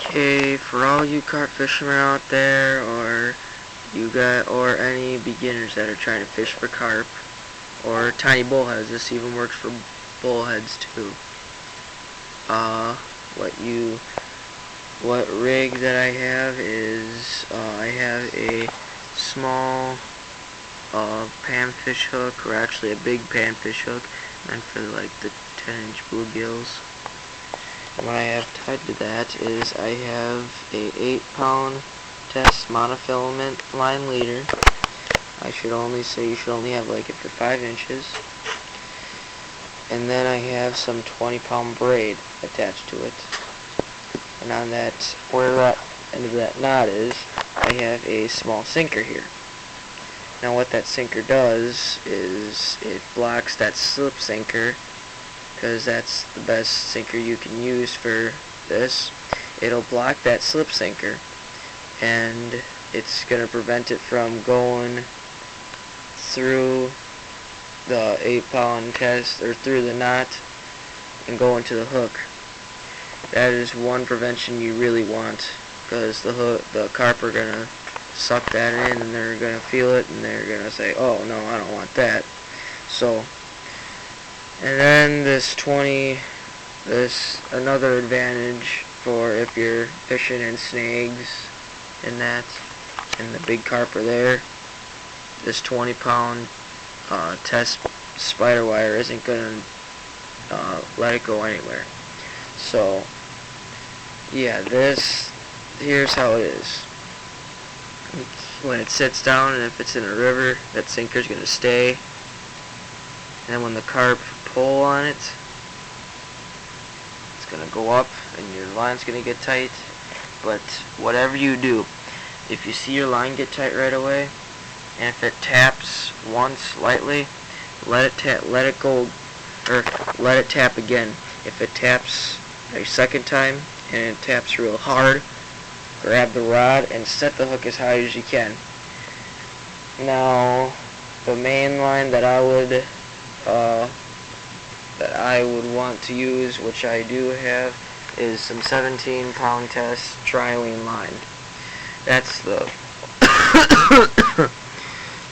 Okay, for all you carp fishermen out there, or any beginners that are trying to fish for carp, or tiny bullheads, this even works for bullheads too. What rig that I have is, I have a small panfish hook, or actually a big panfish hook, meant for like the 10-inch bluegills. What I have tied to that is I have a 8-pound test monofilament line leader. I should only say you should only have like it for 5 inches. And then I have some 20-pound braid attached to it. And on that, where that end of that knot is, I have a small sinker here. Now what that sinker does is it blocks that slip sinker, because that's the best sinker you can use for this. It'll block that slip sinker, and it's going to prevent it from going through the 8-pound test, or through the knot, and going to the hook. That is one prevention you really want, because the carp are going to suck that in, and they're going to feel it, and they're going to say, oh no, I don't want that. So, and then another advantage for if you're fishing in snags and the big carp are there, this 20-pound test spider wire isn't going to let it go anywhere. So, yeah, here's how it is. When it sits down, and if it's in a river, that sinker's going to stay. And then when the carp pull on it, it's going to go up, and your line's going to get tight. But whatever you do, if you see your line get tight right away, and if it taps once lightly, let it tap again. If it taps a second time and it taps real hard, grab the rod and set the hook as high as you can. Now, the main line that I would want to use, which I do have, is some 17-pound test trilene line. That's the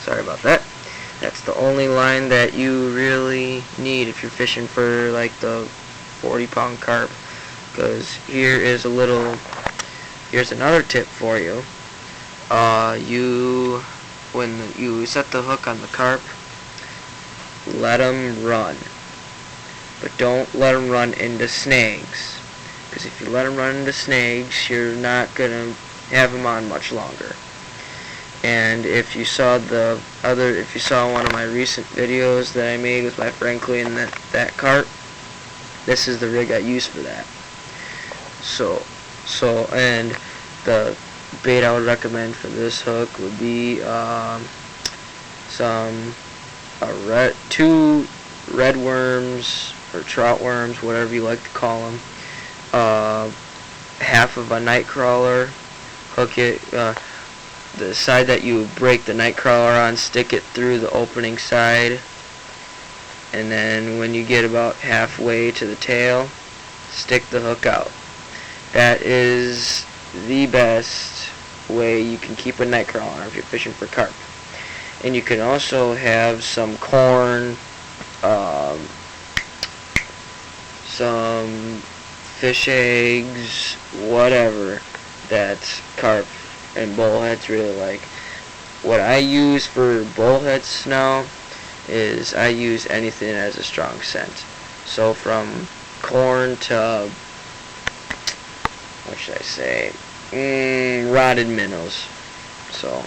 sorry about that. That's the only line that you really need if you're fishing for like the 40-pound carp. Because here's another tip for you. When you set the hook on the carp, let them run. But don't let them run into snags. Because if you let them run into snags, you're not going to have them on much longer. And if you saw one of my recent videos that I made with my friend cleaning that carp, this is the rig I use for that. And the bait I would recommend for this hook would be two red worms, or trout worms, whatever you like to call them, half of a night crawler. Hook it, the side that you break the night crawler on, stick it through the opening side, and then when you get about halfway to the tail, stick the hook out. That is the best way you can keep a night crawler if you're fishing for carp. And you can also have some corn, some fish eggs, whatever that carp and bullheads really like. What I use for bullheads now is I use anything that has a strong scent. So from corn to, what should I say, rotted minnows. So,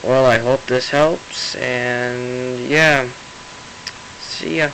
well, I hope this helps, and yeah, see ya.